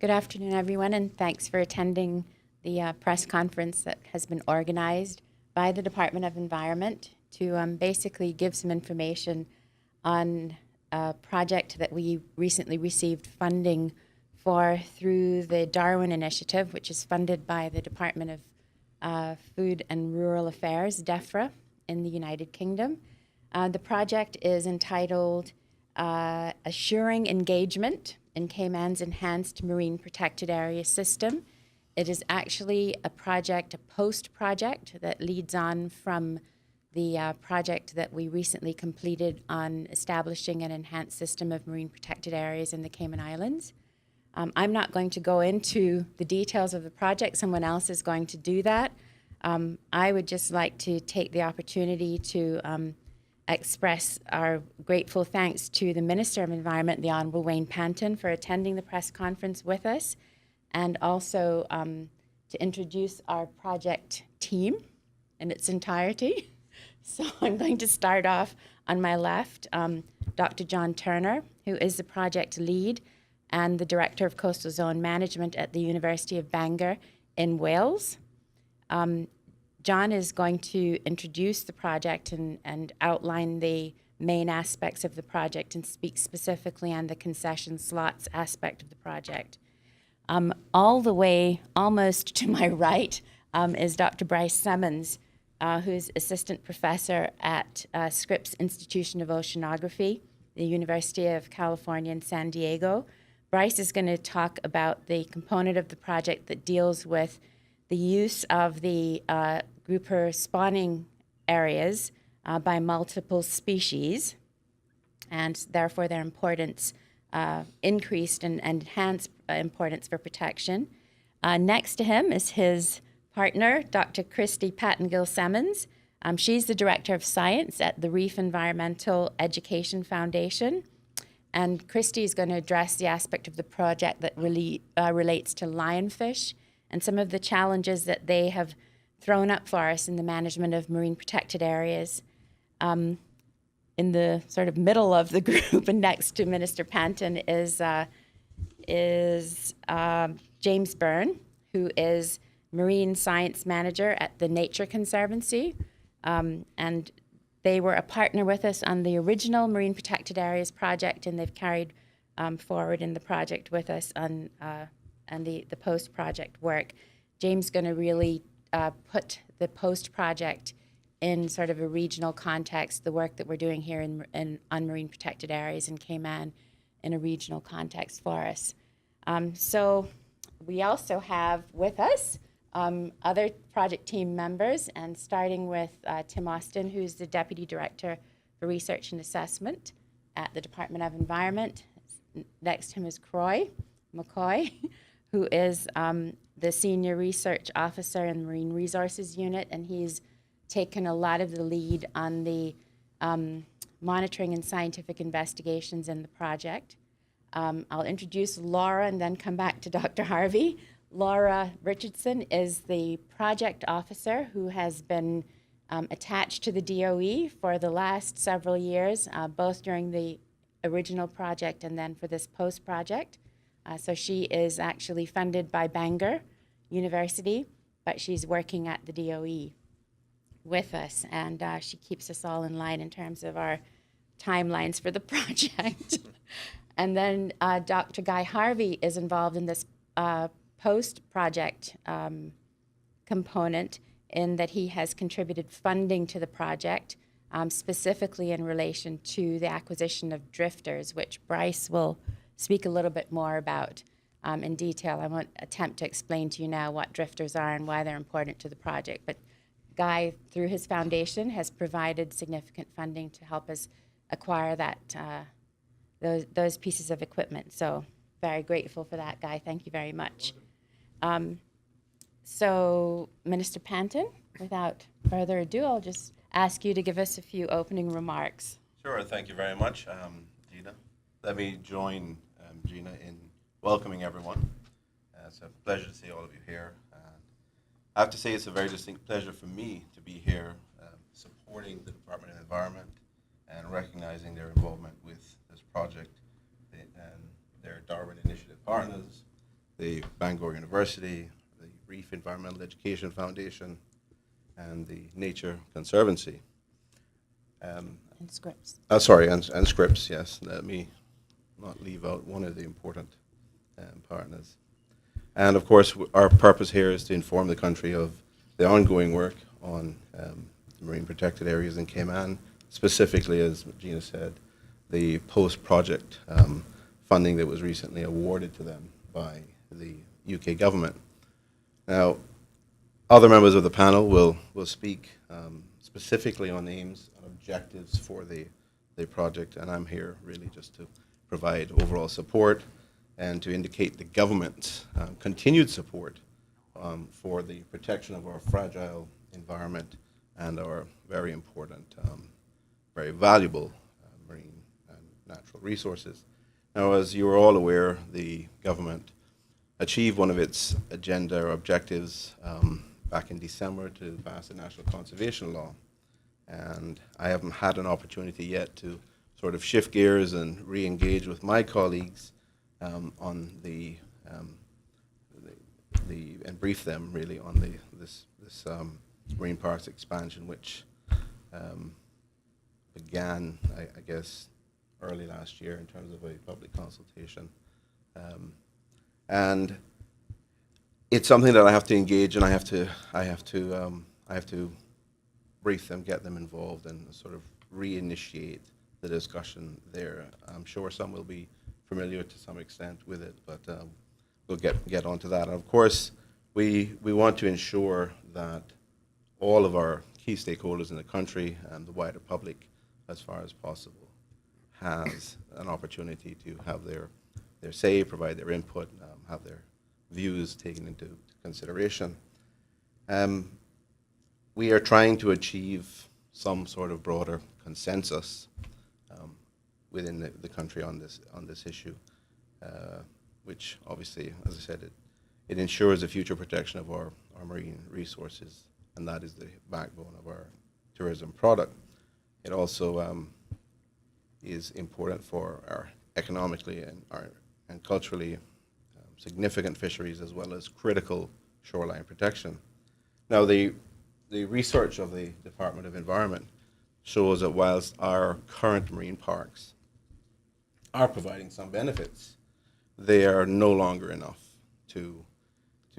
Good afternoon, everyone, and thanks for attending the press conference that has been organized by the Department of Environment to basically give some information on a project that we recently received funding for through the Darwin initiative, which is funded by the Department of Food and Rural Affairs, DEFRA, in the United Kingdom. The project is entitled Assuring Engagement in Cayman's Enhanced Marine Protected Area System. It is actually a project, a post-project that leads on from the project that we recently completed on establishing an enhanced system of marine protected areas in the Cayman Islands. I'm not going to go into the details of the project. Someone else is going to do that. I would just like to take the opportunity to express our grateful thanks to the Minister of Environment, the Honourable Wayne Panton, for attending the press conference with us, and also to introduce our project team in its entirety. So I'm going to start off on my left, Dr. John Turner, who is the project lead and the Director of Coastal Zone Management at the University of Bangor in Wales. John is going to introduce the project and outline the main aspects of the project and speak specifically on the concession slots aspect of the project. All the way almost to my right is Dr. Bryce Simmons, who's Assistant Professor at Scripps Institution of Oceanography, the University of California in San Diego. Bryce is going to talk about the component of the project that deals with the use of the grouper spawning areas by multiple species, and therefore their importance increased and enhanced importance for protection. Next to him is his partner, Dr. Christy Pattengill-Semmons. She's the Director of Science at the Reef Environmental Education Foundation. And Christy is going to address the aspect of the project that really relates to lionfish and some of the challenges that they have thrown up for us in the management of marine protected areas. In the sort of middle of the group and next to Minister Panton is James Byrne, who is Marine Science Manager at the Nature Conservancy. And they were a partner with us on the original Marine Protected Areas project, and they've carried forward in the project with us on the post-project work. James is going to really put the post-project in sort of a regional context, the work that we're doing here on marine protected areas in Cayman in a regional context for us. So we also have with us other project team members, and starting with Tim Austin, who's the Deputy Director for Research and Assessment at the Department of Environment. Next to him is Croy McCoy, who is the Senior Research Officer in the Marine Resources Unit, and he's taken a lot of the lead on the monitoring and scientific investigations in the project. I'll introduce Laura and then come back to Dr. Harvey. Laura Richardson is the project officer who has been attached to the DOE for the last several years, both during the original project and then for this post-project. So she is actually funded by Bangor University, but she's working at the DOE with us, and she keeps us all in line in terms of our timelines for the project. And then Dr. Guy Harvey is involved in this post-project component in that he has contributed funding to the project, specifically in relation to the acquisition of drifters, which Bryce will speak a little bit more about in detail. I won't attempt to explain to you now what drifters are and why they're important to the project, but Guy, through his foundation, has provided significant funding to help us acquire that those pieces of equipment. So very grateful for that, Guy. Thank you very much. So Minister Panton, without further ado, I'll just ask you to give us a few opening remarks. Sure, thank you very much, Gina. Let me join Gina in welcoming everyone. It's a pleasure to see all of you here. I have to say it's a very distinct pleasure for me to be here supporting the Department of Environment and recognizing their involvement with this project and their Darwin Initiative partners, the Bangor University, the Reef Environmental Education Foundation, and the Nature Conservancy. And Scripps. And Scripps, yes. Let me not leave out one of the important partners. And of course, our purpose here is to inform the country of the ongoing work on marine protected areas in Cayman, specifically, as Gina said, the post-project funding that was recently awarded to them by the UK government. Now, other members of the panel will speak specifically on aims and objectives for the project, and I'm here really just to provide overall support and to indicate the government's continued support for the protection of our fragile environment and our very important, very valuable marine and natural resources. Now, as you are all aware, the government achieved one of its agenda or objectives back in December to pass the National Conservation Law. And I haven't had an opportunity yet to sort of shift gears and re-engage with my colleagues on and brief them really on this marine parks expansion, which began, I guess, early last year in terms of a public consultation. And it's something that I have to engage and I have to brief them, get them involved, and sort of reinitiate the discussion there. I'm sure some will be familiar to some extent with it, but we'll get onto that. And of course, we want to ensure that all of our key stakeholders in the country and the wider public, as far as possible, has an opportunity to have their say, provide their input, have their views taken into consideration. We are trying to achieve some sort of broader consensus within the country on this issue, which obviously, as I said, it ensures the future protection of our marine resources, and that is the backbone of our tourism product. It also is important for our economically and culturally significant fisheries, as well as critical shoreline protection. Now, the research of the Department of Environment shows that whilst our current marine parks are providing some benefits, they are no longer enough to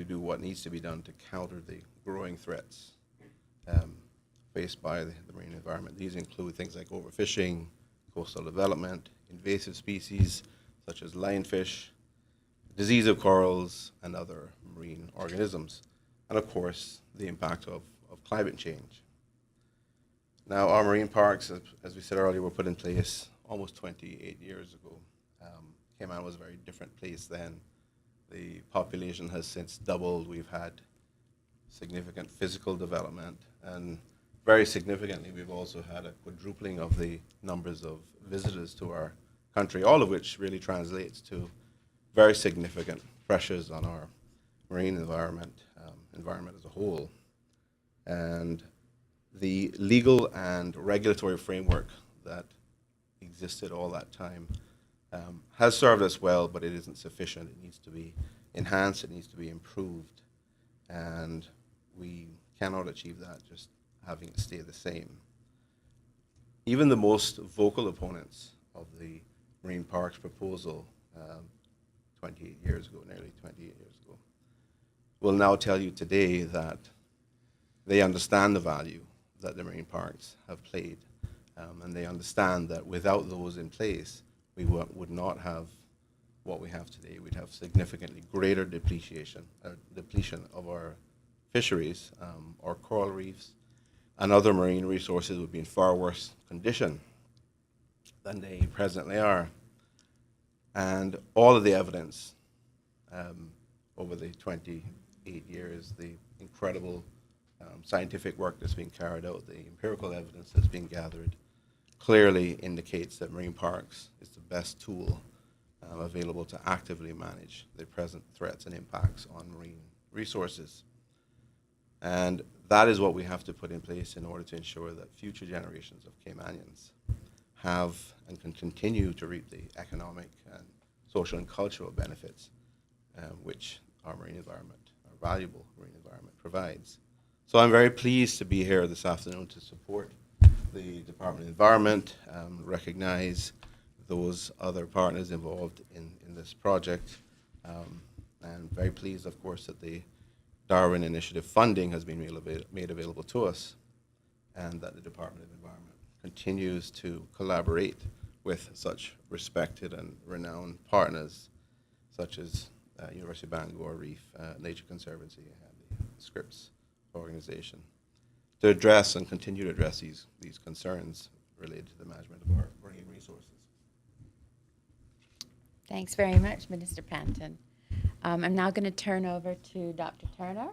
do what needs to be done to counter the growing threats faced by the marine environment. These include things like overfishing, coastal development, invasive species such as lionfish, disease of corals, and other marine organisms, and of course, the impact of climate change. Now, our marine parks, as we said earlier, were put in place almost 28 years ago. Cayman was a very different place then. The population has since doubled. We've had significant physical development, and very significantly, we've also had a quadrupling of the numbers of visitors to our country, all of which really translates to very significant pressures on our marine environment as a whole. And the legal and regulatory framework that existed all that time has served us well, but it isn't sufficient. It needs to be enhanced, it needs to be improved, and we cannot achieve that just having it stay the same. Even the most vocal opponents of the Marine Parks proposal 28 years ago, nearly 28 years ago, will now tell you today that they understand the value that the marine parks have played, and they understand that without those in place, we would not have what we have today. We'd have significantly greater depletion of our fisheries, our coral reefs, and other marine resources would be in far worse condition than they presently are. And all of the evidence over the 28 years, the incredible scientific work that's been carried out, the empirical evidence that's been gathered, clearly indicates that marine parks is the best tool available to actively manage the present threats and impacts on marine resources. And that is what we have to put in place in order to ensure that future generations of Caymanians have and can continue to reap the economic and social and cultural benefits which our marine environment, our valuable marine environment, provides. So I'm very pleased to be here this afternoon to support the Department of Environment, recognize those other partners involved in this project, and very pleased, of course, that the Darwin Initiative funding has been made available to us, and that the Department of Environment continues to collaborate with such respected and renowned partners such as University of Bangor, Reef, Nature Conservancy, and the Scripps organization to address and continue to address these concerns related to the management of our marine resources. Thanks very much, Minister Panton. I'm now going to turn over to Dr. Turner,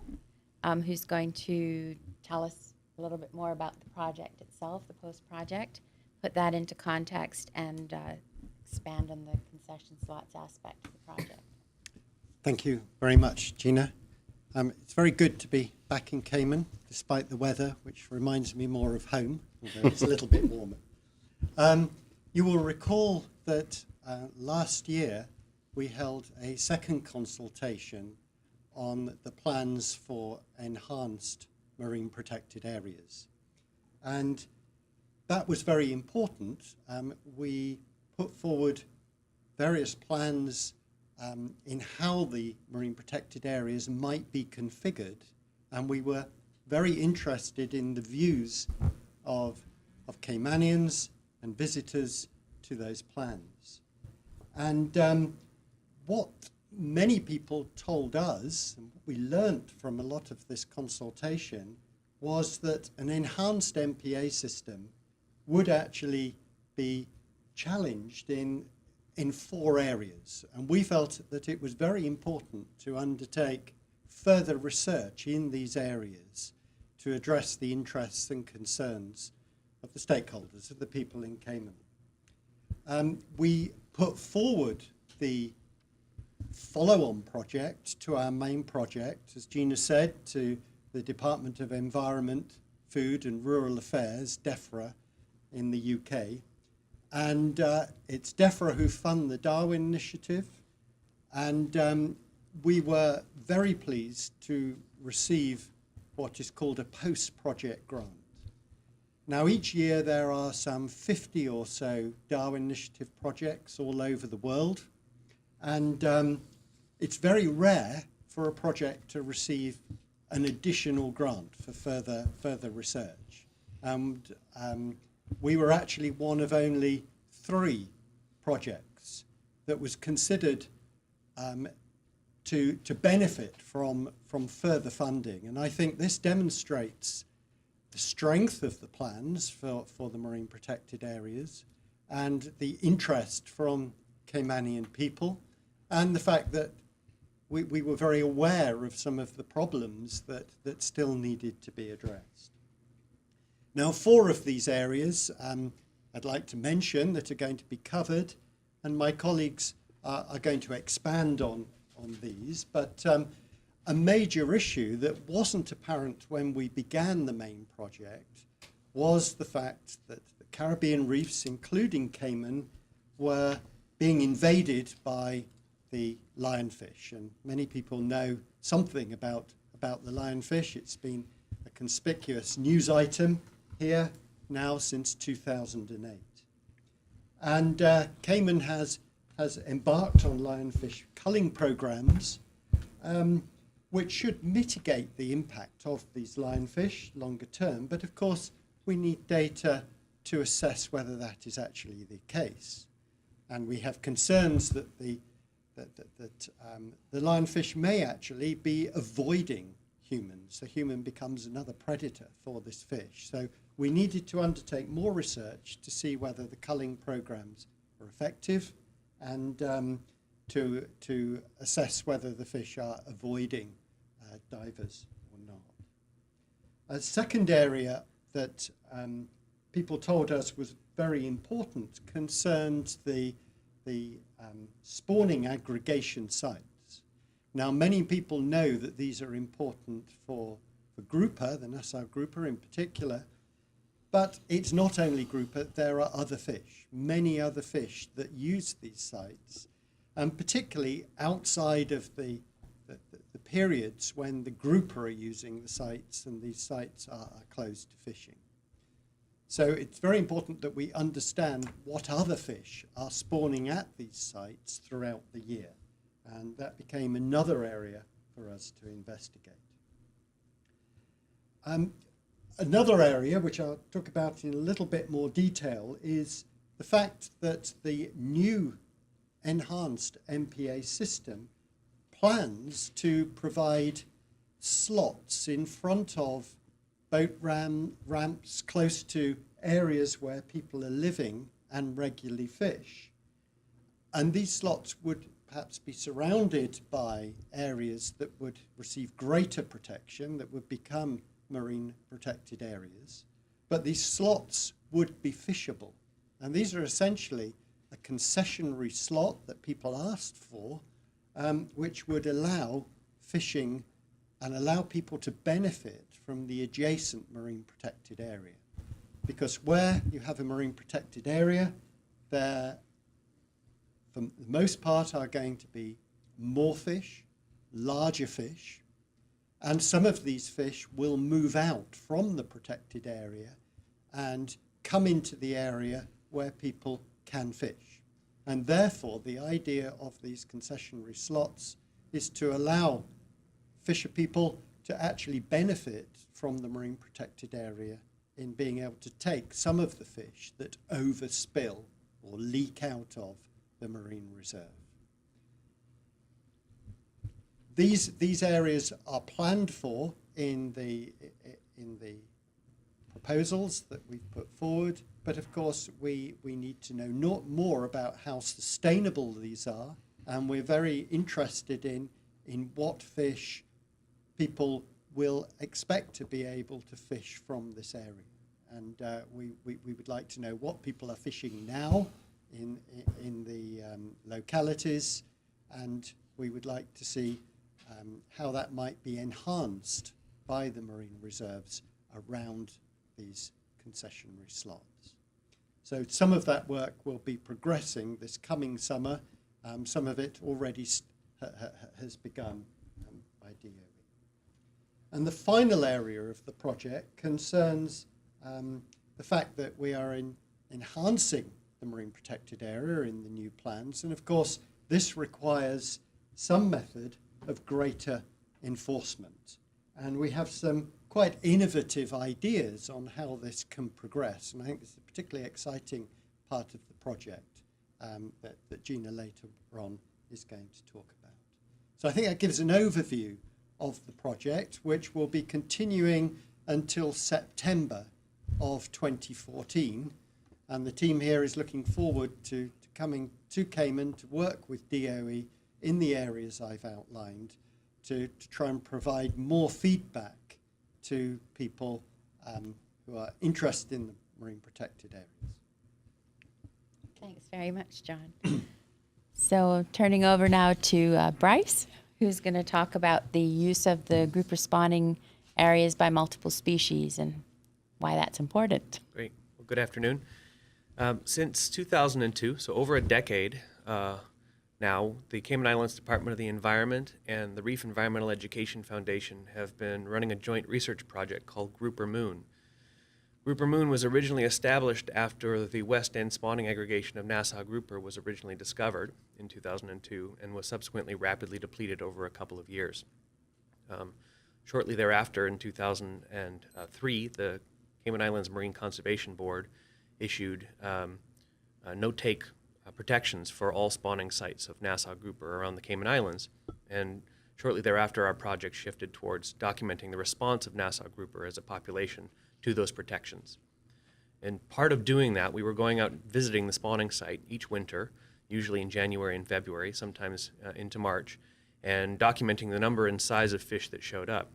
who's going to tell us a little bit more about the project itself, the post-project, put that into context, and expand on the concession slots aspect of the project. Thank you very much, Gina. It's very good to be back in Cayman, despite the weather, which reminds me more of home, although it's a little bit warmer. You will recall that last year we held a second consultation on the plans for enhanced marine protected areas. And that was very important. We put forward various plans in how the marine protected areas might be configured, and we were very interested in the views of Caymanians and visitors to those plans. And what many people told us, and what we learnt from a lot of this consultation, was that an enhanced MPA system would actually be challenged in 4 areas. And we felt that it was very important to undertake further research in these areas to address the interests and concerns of the stakeholders, of the people in Cayman. We put forward the follow-on project to our main project, as Gina said, to the Department of Environment, Food and Rural Affairs, DEFRA, in the UK. And it's DEFRA who fund the Darwin Initiative. And we were very pleased to receive what is called a post-project grant. Now, each year there are some 50 or so Darwin Initiative projects all over the world. And it's very rare for a project to receive an additional grant for further research. And we were actually one of only 3 projects that was considered to benefit from further funding. And I think this demonstrates the strength of the plans for the marine protected areas and the interest from Caymanian people, and the fact that we were very aware of some of the problems that still needed to be addressed. Now, 4 of these areas I'd like to mention that are going to be covered, and my colleagues are going to expand on these, but a major issue that wasn't apparent when we began the main project was the fact that the Caribbean reefs, including Cayman, were being invaded by the lionfish. And many people know something about the lionfish. It's been a conspicuous news item here now since 2008. And Cayman has embarked on lionfish culling programs which should mitigate the impact of these lionfish longer term. But of course, we need data to assess whether that is actually the case. And we have concerns that the lionfish may actually be avoiding humans. The human becomes another predator for this fish. So we needed to undertake more research to see whether the culling programs are effective, and to assess whether the fish are avoiding divers or not. A second area that people told us was very important concerned the spawning aggregation sites. Now, many people know that these are important for grouper, the Nassau grouper in particular, but it's not only grouper, there are other fish, many other fish that use these sites. and particularly outside of the periods when the grouper are using the sites and these sites are closed to fishing. So it's very important that we understand what other fish are spawning at these sites throughout the year. And that became another area for us to investigate. Another area, which I'll talk about in a little bit more detail, is the fact that the new enhanced MPA system plans to provide slots in front of boat ramps close to areas where people are living and regularly fish. And these slots would perhaps be surrounded by areas that would receive greater protection, that would become marine protected areas. But these slots would be fishable. And these are essentially a concessionary slot that people asked for, which would allow fishing and allow people to benefit from the adjacent marine protected area. Because where you have a marine protected area, there, for the most part, are going to be more fish, larger fish, and some of these fish will move out from the protected area and come into the area where people can fish. And therefore, the idea of these concessionary slots is to allow fisher people to actually benefit from the marine protected area in being able to take some of the fish that overspill or leak out of the marine reserve. These areas are planned for in the proposals that we've put forward, but of course we need to know more about how sustainable these are, and we're very interested in what fish people will expect to be able to fish from this area. And we would like to know what people are fishing now in the localities, and we would like to see how that might be enhanced by the marine reserves around these concessionary slots. So some of that work will be progressing this coming summer. Some of it already has begun by DOE. And the final area of the project concerns the fact that we are enhancing the marine protected area in the new plans. And of course, this requires some method of greater enforcement. And we have some quite innovative ideas on how this can progress. And I think this is a particularly exciting part of the project that Gina later on is going to talk about. So I think that gives an overview of the project, which will be continuing until September of 2014. And the team here is looking forward to coming to Cayman to work with DOE in the areas I've outlined to try and provide more feedback to people who are interested in the marine protected areas. Thanks very much, John. So turning over now to Bryce, who's going to talk about the use of the grouper spawning areas by multiple species and why that's important. Great. Well, good afternoon. Since 2002, so over a decade now, the Cayman Islands Department of the Environment and the Reef Environmental Education Foundation have been running a joint research project called Grouper Moon. Grouper Moon was originally established after the west end spawning aggregation of Nassau grouper was originally discovered in 2002 and was subsequently rapidly depleted over a couple of years. Shortly thereafter, in 2003, the Cayman Islands Marine Conservation Board issued no-take protections for all spawning sites of Nassau grouper around the Cayman Islands, and shortly thereafter our project shifted towards documenting the response of Nassau grouper as a population to those protections. And part of doing that, we were going out visiting the spawning site each winter, usually in January and February, sometimes into March, and documenting the number and size of fish that showed up.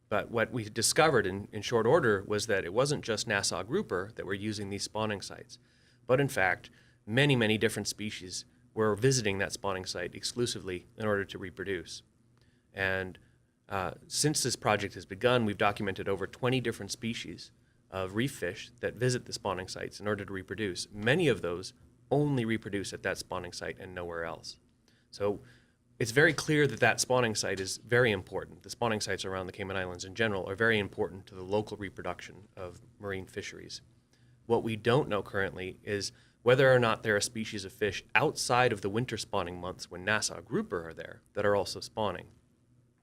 But what we discovered in short order was that it wasn't just Nassau grouper that were using these spawning sites, but in fact, many, many different species were visiting that spawning site exclusively in order to reproduce. And since this project has begun, we've documented over 20 different species of reef fish that visit the spawning sites in order to reproduce. Many of those only reproduce at that spawning site and nowhere else. So it's very clear that that spawning site is very important. The spawning sites around the Cayman Islands in general are very important to the local reproduction of marine fisheries. What we don't know currently is whether or not there are species of fish outside of the winter spawning months when Nassau grouper are there that are also spawning.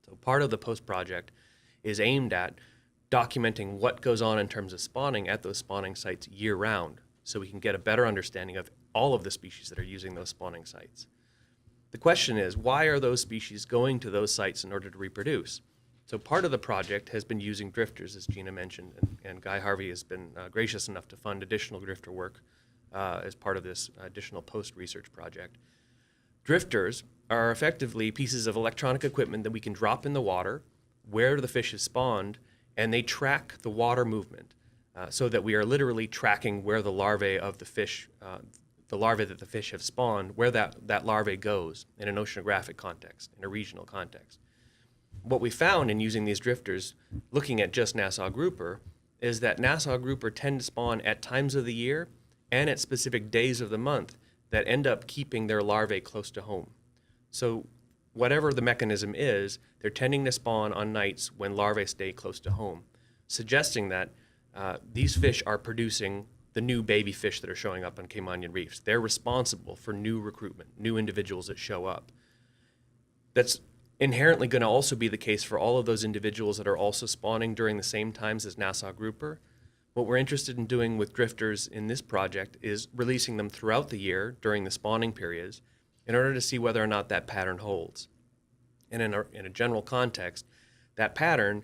So part of the post project is aimed at documenting what goes on in terms of spawning at those spawning sites year round, so we can get a better understanding of all of the species that are using those spawning sites. The question is, why are those species going to those sites in order to reproduce? So part of the project has been using drifters, as Gina mentioned, and Guy Harvey has been gracious enough to fund additional drifter work as part of this additional post-research project. Drifters are effectively pieces of electronic equipment that we can drop in the water where the fish is spawned, and they track the water movement so that we are literally tracking where the larvae of the fish, the larvae that the fish have spawned, where that larvae goes in an oceanographic context, in a regional context. What we found in using these drifters, looking at just Nassau grouper, is that Nassau grouper tend to spawn at times of the year and at specific days of the month that end up keeping their larvae close to home. So whatever the mechanism is, they're tending to spawn on nights when larvae stay close to home, suggesting that these fish are producing the new baby fish that are showing up on Caymanian reefs. They're responsible for new recruitment, new individuals that show up. That's inherently going to also be the case for all of those individuals that are also spawning during the same times as Nassau grouper. What we're interested in doing with drifters in this project is releasing them throughout the year during the spawning periods in order to see whether or not that pattern holds. And in a general context, that pattern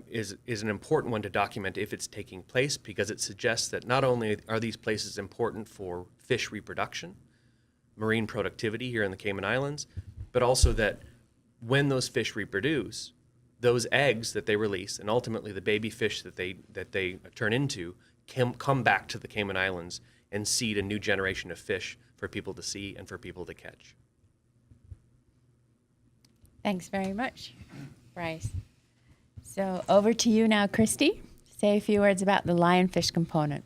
is an important one to document if it's taking place, because it suggests that not only are these places important for fish reproduction, marine productivity here in the Cayman Islands, but also that when those fish reproduce, those eggs that they release and ultimately the baby fish that they turn into can come back to the Cayman Islands and seed a new generation of fish for people to see and for people to catch. Thanks very much, Bryce. So over to you now, Christy. Say a few words about the lionfish component.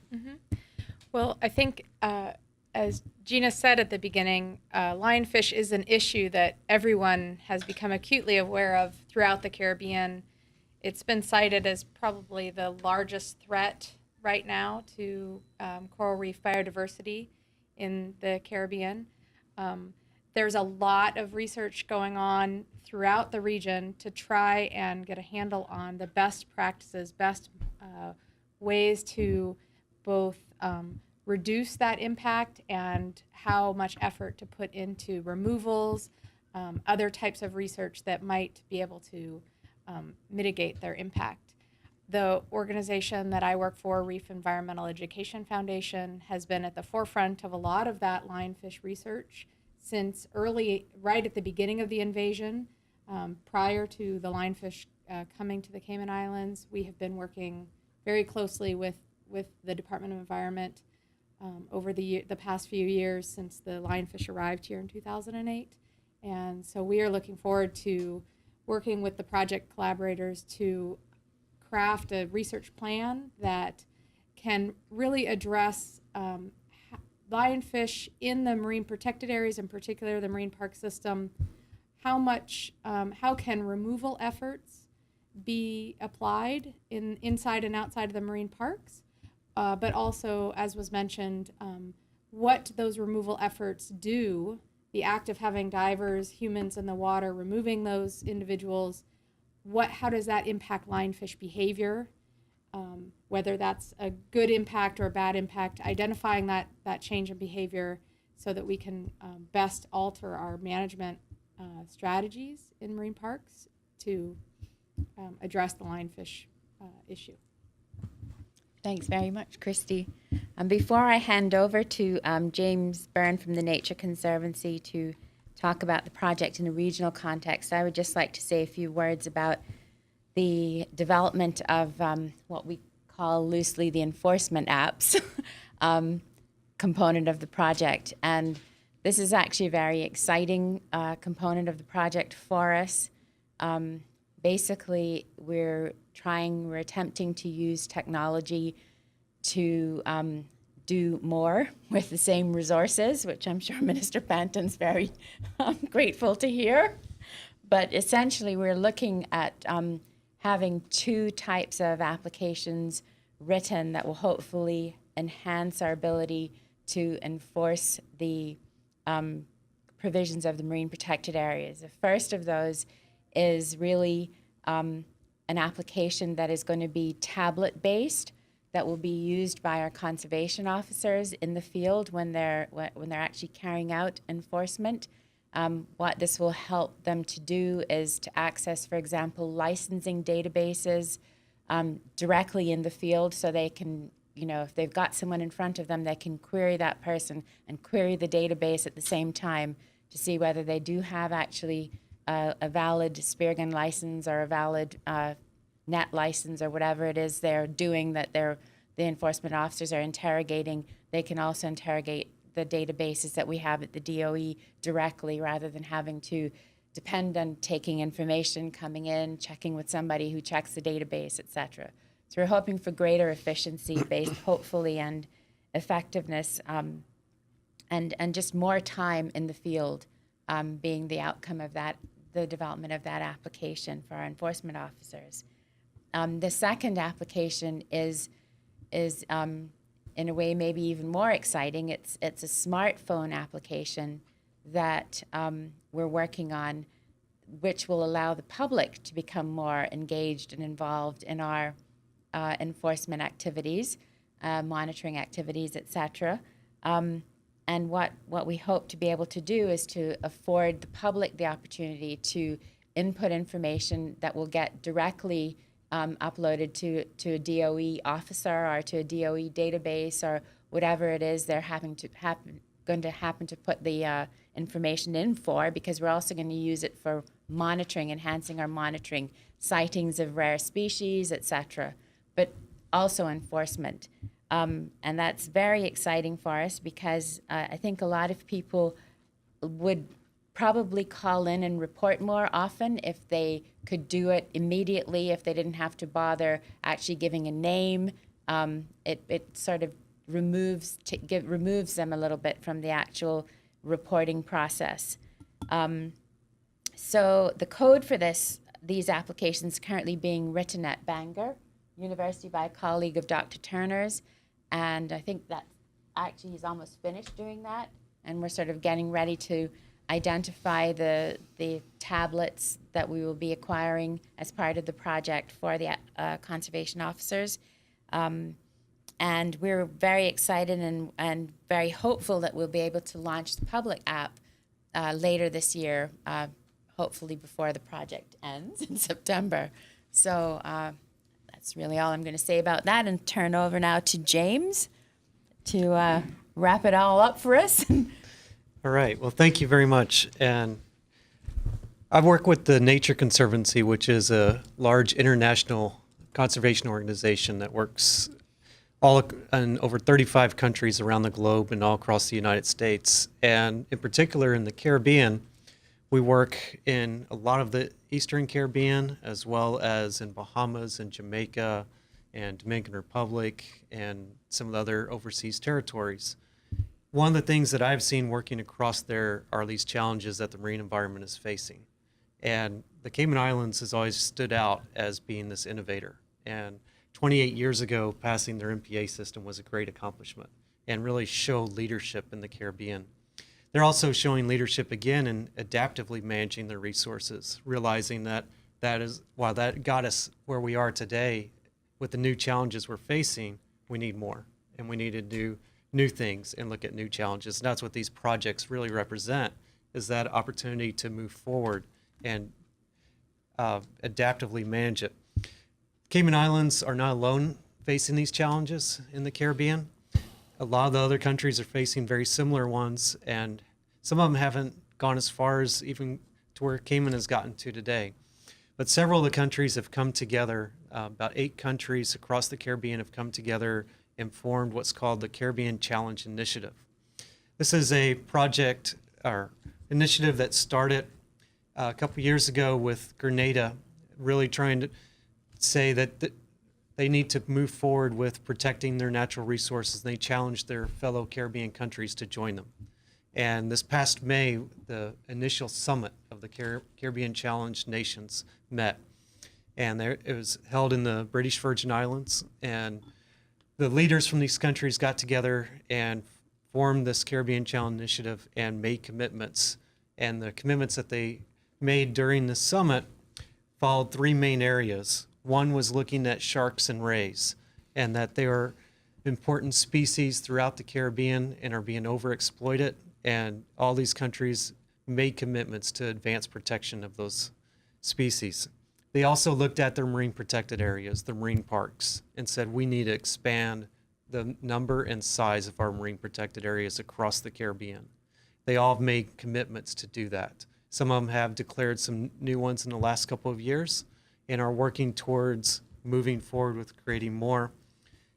Well, I think, as Gina said at the beginning, lionfish is an issue that everyone has become acutely aware of throughout the Caribbean. It's been cited as probably the largest threat right now to coral reef biodiversity in the Caribbean. There's a lot of research going on throughout the region to try and get a handle on the best practices, best ways to both reduce that impact and how much effort to put into removals, other types of research that might be able to mitigate their impact. The organization that I work for, Reef Environmental Education Foundation, has been at the forefront of a lot of that lionfish research since right at the beginning of the invasion. Prior to the lionfish coming to the Cayman Islands, we have been working very closely with the Department of Environment over the past few years since the lionfish arrived here in 2008. And so we are looking forward to working with the project collaborators to craft a research plan that can really address lionfish in the marine protected areas, in particular the marine park system. How can removal efforts be applied inside and outside of the marine parks? But also, as was mentioned, what those removal efforts do, the act of having divers, humans in the water, removing those individuals, how does that impact lionfish behavior? Whether that's a good impact or a bad impact, identifying that change in behavior so that we can best alter our management strategies in marine parks to address the lionfish issue. Thanks very much, Christy. Before I hand over to James Byrne from the Nature Conservancy to talk about the project in a regional context, I would just like to say a few words about the development of what we call loosely the enforcement apps component of the project. And this is actually a very exciting component of the project for us. Basically, we're attempting to use technology to do more with the same resources, which I'm sure Minister Panton's very grateful to hear. But essentially, we're looking at having two types of applications written that will hopefully enhance our ability to enforce the provisions of the marine protected areas. The first of those is really an application that is going to be tablet-based, that will be used by our conservation officers in the field when they're actually carrying out enforcement. What this will help them to do is to access, for example, licensing databases directly in the field, so they can, if they've got someone in front of them, they can query that person and query the database at the same time to see whether they do have actually a valid spear gun license or a valid net license or whatever it is they're doing that the enforcement officers are interrogating. They can also interrogate the databases that we have at the DOE directly, rather than having to depend on taking information, coming in, checking with somebody who checks the database, et cetera. So we're hoping for greater efficiency based, hopefully, and effectiveness, and just more time in the field being the outcome of that, the development of that application for our enforcement officers. The second application is in a way maybe even more exciting. It's a smartphone application that we're working on, which will allow the public to become more engaged and involved in our enforcement activities, monitoring activities, et cetera. And what we hope to be able to do is to afford the public the opportunity to input information that will get directly uploaded to a DOE officer or to a DOE database or whatever it is they're going to happen to put the information in for, because we're also going to use it for monitoring, enhancing our monitoring, sightings of rare species, et cetera, but also enforcement. And that's very exciting for us, because I think a lot of people would probably call in and report more often if they could do it immediately, if they didn't have to bother actually giving a name. It sort of removes them a little bit from the actual reporting process. So the code for these applications is currently being written at Bangor University by a colleague of Dr. Turner's, and I think that actually he's almost finished doing that, and we're sort of getting ready to identify the tablets that we will be acquiring as part of the project for the conservation officers. And we're very excited and very hopeful that we'll be able to launch the public app later this year, hopefully before the project ends in September. So that's really all I'm going to say about that, and turn over now to James to wrap it all up for us. All right. Well, thank you very much. And I work with the Nature Conservancy, which is a large international conservation organization that works in over 35 countries around the globe and all across the United States. And in particular in the Caribbean, we work in a lot of the Eastern Caribbean, as well as in Bahamas and Jamaica and Dominican Republic and some of the other overseas territories. One of the things that I've seen working across there are these challenges that the marine environment is facing. And the Cayman Islands has always stood out as being this innovator. And 28 years ago, passing their MPA system was a great accomplishment and really showed leadership in the Caribbean. They're also showing leadership again in adaptively managing their resources, realizing that while that got us where we are today, with the new challenges we're facing, we need more, and we need to do new things and look at new challenges. And that's what these projects really represent, is that opportunity to move forward and adaptively manage it. Cayman Islands are not alone facing these challenges in the Caribbean. A lot of the other countries are facing very similar ones, and some of them haven't gone as far as even to where Cayman has gotten to today. But several of the countries have come together. About 8 countries across the Caribbean have come together and formed what's called the Caribbean Challenge Initiative. This is a project or initiative that started a couple years ago with Grenada, really trying to say that they need to move forward with protecting their natural resources. They challenge their fellow Caribbean countries to join them. And this past May, the initial summit of the Caribbean Challenge Nations met. And it was held in the British Virgin Islands. And the leaders from these countries got together and formed this Caribbean Challenge Initiative and made commitments. And the commitments that they made during the summit followed three main areas. One was looking at sharks and rays, and that they are important species throughout the Caribbean and are being overexploited. And all these countries made commitments to advance protection of those species. They also looked at their marine protected areas, the marine parks, and said we need to expand the number and size of our marine protected areas across the Caribbean. They all have made commitments to do that. Some of them have declared some new ones in the last couple of years and are working towards moving forward with creating more.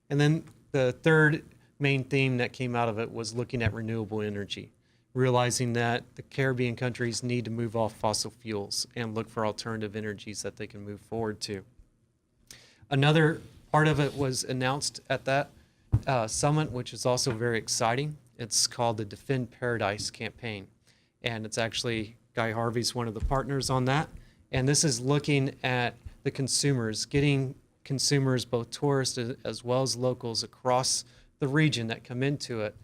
And then the third main theme that came out of it was looking at renewable energy, realizing that the Caribbean countries need to move off fossil fuels and look for alternative energies that they can move forward to. Another part of it was announced at that summit, which is also very exciting. It's called the Defend Paradise campaign. And it's actually, Guy Harvey's one of the partners on that. And this is looking at the consumers, getting consumers, both tourists as well as locals across the region that come into it,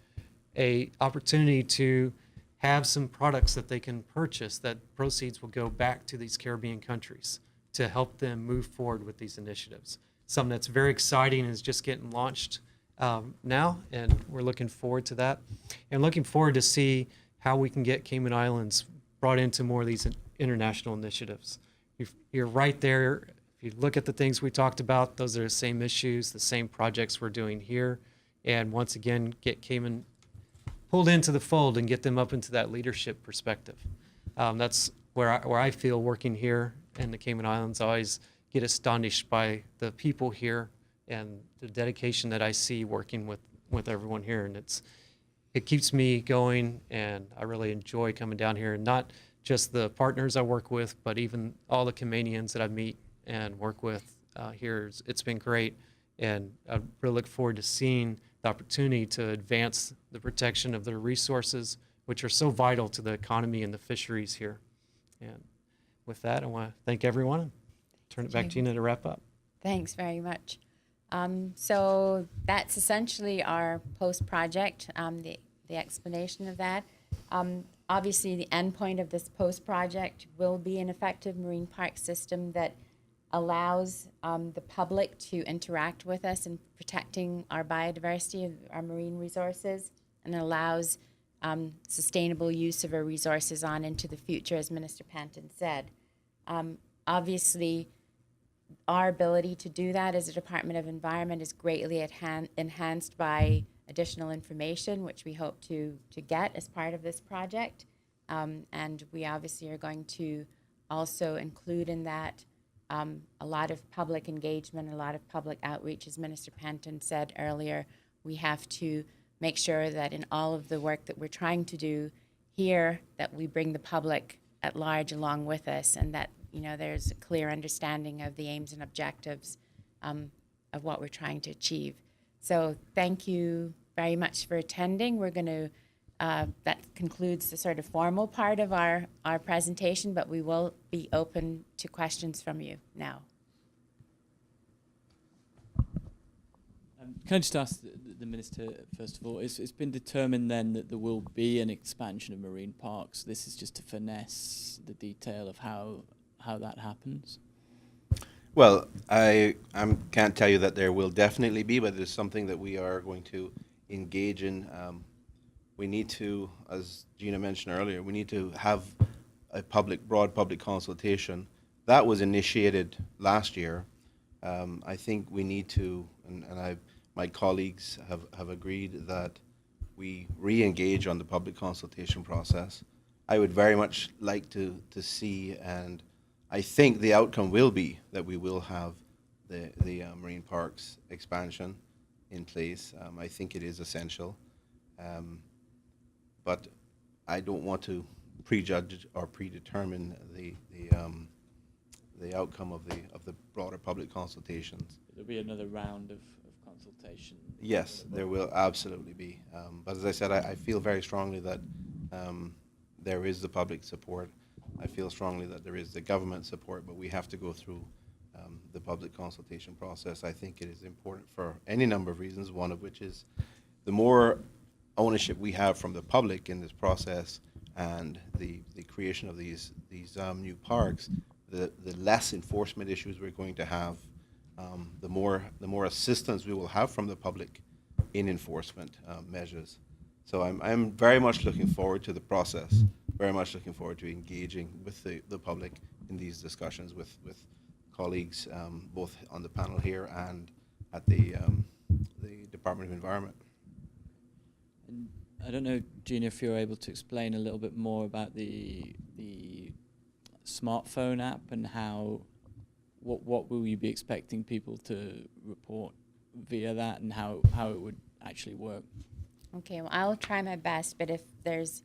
a opportunity to have some products that they can purchase that proceeds will go back to these Caribbean countries to help them move forward with these initiatives. Something that's very exciting is just getting launched now, and we're looking forward to that. And looking forward to see how we can get Cayman Islands brought into more of these international initiatives. You're right there. If you look at the things we talked about, those are the same issues, the same projects we're doing here. And once again, get Cayman pulled into the fold and get them up into that leadership perspective. That's where I feel working here in the Cayman Islands. I always get astonished by the people here and the dedication that I see working with everyone here. And it keeps me going, and I really enjoy coming down here, and not just the partners I work with, but even all the Caymanians that I meet and work with here. It's been great, and I really look forward to seeing the opportunity to advance the protection of their resources, which are so vital to the economy and the fisheries here. And with that, I want to thank everyone and turn it back to Gina to wrap up. Thanks very much. So that's essentially our post-project, the explanation of that. Obviously, the end point of this post-project will be an effective marine park system that allows the public to interact with us in protecting our biodiversity, our marine resources, and allows sustainable use of our resources on into the future, as Minister Panton said. Obviously, our ability to do that as a Department of Environment is greatly enhanced by additional information, which we hope to get as part of this project. And we obviously are going to also include in that a lot of public engagement, a lot of public outreach. As Minister Panton said earlier, we have to make sure that in all of the work that we're trying to do here, that we bring the public at large along with us, and that there's a clear understanding of the aims and objectives of what we're trying to achieve. So thank you very much for attending. We're going to, that concludes the sort of formal part of our presentation, but we will be open to questions from you now. Can I just ask the Minister, first of all, it's been determined then that there will be an expansion of marine parks. This is just to finesse the detail of how that happens? Well, I can't tell you that there will definitely be, but it's something that we are going to engage in. We need to, as Gina mentioned earlier, we need to have a broad public consultation. That was initiated last year. I think we need to, and my colleagues have agreed that we re-engage on the public consultation process. I would very much like to see, and I think the outcome will be that we will have the marine parks expansion in place. I think it is essential, but I don't want to prejudge or predetermine the outcome of the broader public consultations. There'll be another round of consultation. Yes, there will absolutely be. But as I said, I feel very strongly that there is the public support. I feel strongly that there is the government support, but we have to go through the public consultation process. I think it is important for any number of reasons, one of which is the more ownership we have from the public in this process and the creation of these new parks, the less enforcement issues we're going to have, the more assistance we will have from the public in enforcement measures. So I'm very much looking forward to the process, very much looking forward to engaging with the public in these discussions with colleagues, both on the panel here and at the Department of Environment. And I don't know, Gina, if you're able to explain a little bit more about the smartphone app and what will you be expecting people to report via that, and how it would actually work? Okay, well, I'll try my best, but if there's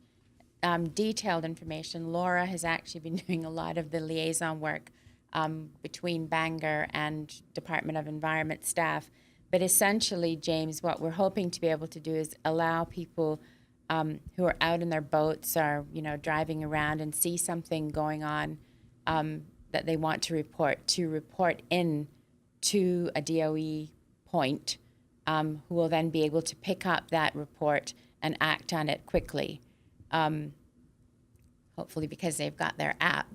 detailed information, Laura has actually been doing a lot of the liaison work between Bangor and Department of Environment staff. But essentially, James, what we're hoping to be able to do is allow people who are out in their boats or, driving around and see something going on that they want to report in to a DOE point, who will then be able to pick up that report and act on it quickly. Hopefully because they've got their app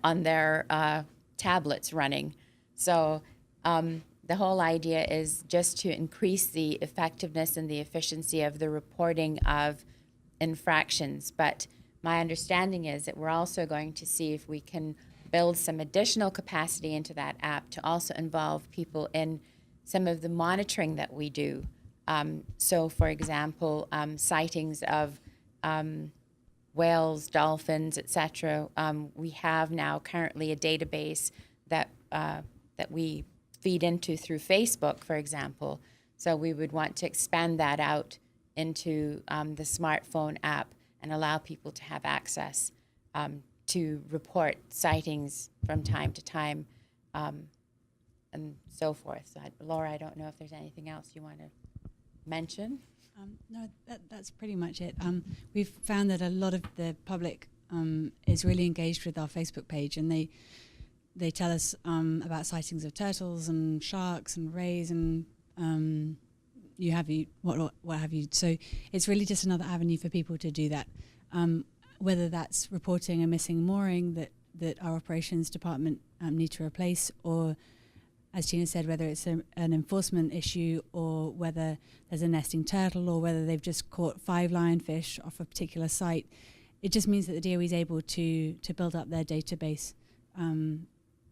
on their tablets running. So the whole idea is just to increase the effectiveness and the efficiency of the reporting of infractions. But my understanding is that we're also going to see if we can build some additional capacity into that app to also involve people in some of the monitoring that we do. So, for example, sightings of whales, dolphins, etc. We have now currently a database that we feed into through Facebook, for example. So we would want to expand that out into the smartphone app and allow people to have access to report sightings from time to time, and so forth. So Laura, I don't know if there's anything else you want to mention. No, that's pretty much it. We've found that a lot of the public is really engaged with our Facebook page, and they tell us about sightings of turtles and sharks and rays and what have you. So it's really just another avenue for people to do that. Whether that's reporting a missing mooring that our operations department need to replace, or as Gina said, whether it's an enforcement issue, or whether there's a nesting turtle, or whether they've just caught 5 lionfish off a particular site. It just means that the DOE is able to build up their database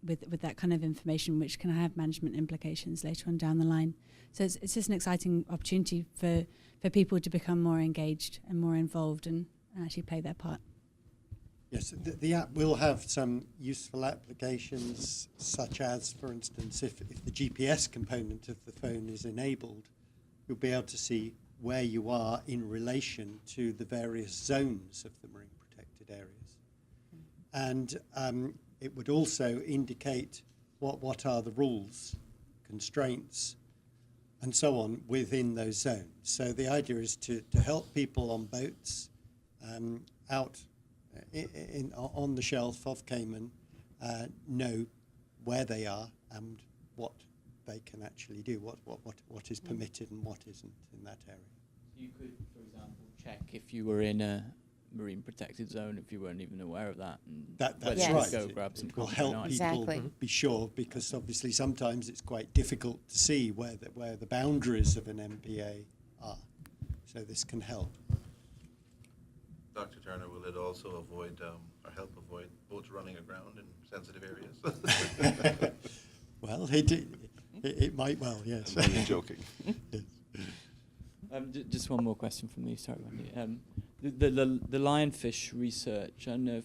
with that kind of information, which can have management implications later on down the line. So it's just an exciting opportunity for people to become more engaged and more involved and actually play their part. Yes, the app will have some useful applications, such as, for instance, if the GPS component of the phone is enabled, you'll be able to see where you are in relation to the various zones of the marine protected areas. And it would also indicate what are the rules, constraints, and so on within those zones. So the idea is to help people on boats out on the shelf of Cayman know where they are and what they can actually do, what is permitted and what isn't in that area. You could, for example, check if you were in a marine protected zone if you weren't even aware of that. And That's Yes. right. Go grab some It will coffee help tonight. people Exactly. be sure, because obviously sometimes it's quite difficult to see where the boundaries of an MPA are. So this can help. Dr. Turner, will it also avoid or help avoid boats running aground in sensitive areas? Well, it might well, yes. I'm only joking. Yes. Just one more question from me, sorry, Wendy. The lionfish research, I don't know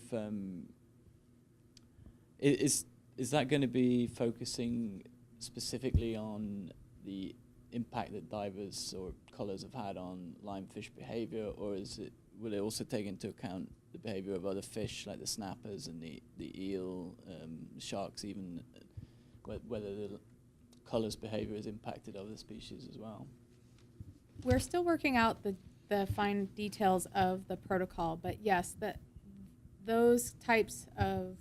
if is that going to be focusing specifically on the impact that divers or cullers have had on lionfish behavior, or will it also take into account the behavior of other fish like the snappers and the eel, sharks, even whether the culler's behavior is impacted other species as well. We're still working out the fine details of the protocol, but yes, those types of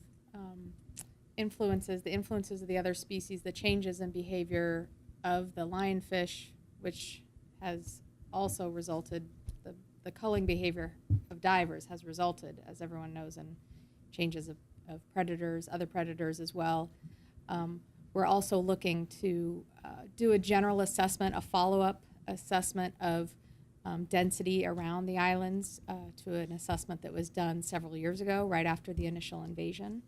influences, the influences of the other species, the changes in behavior of the lionfish, which has also resulted, the culling behavior of divers has resulted, as everyone knows, in changes of predators, other predators as well. We're also looking to do a general assessment, a follow-up assessment of density around the islands to an assessment that was done several years ago, right after the initial invasion,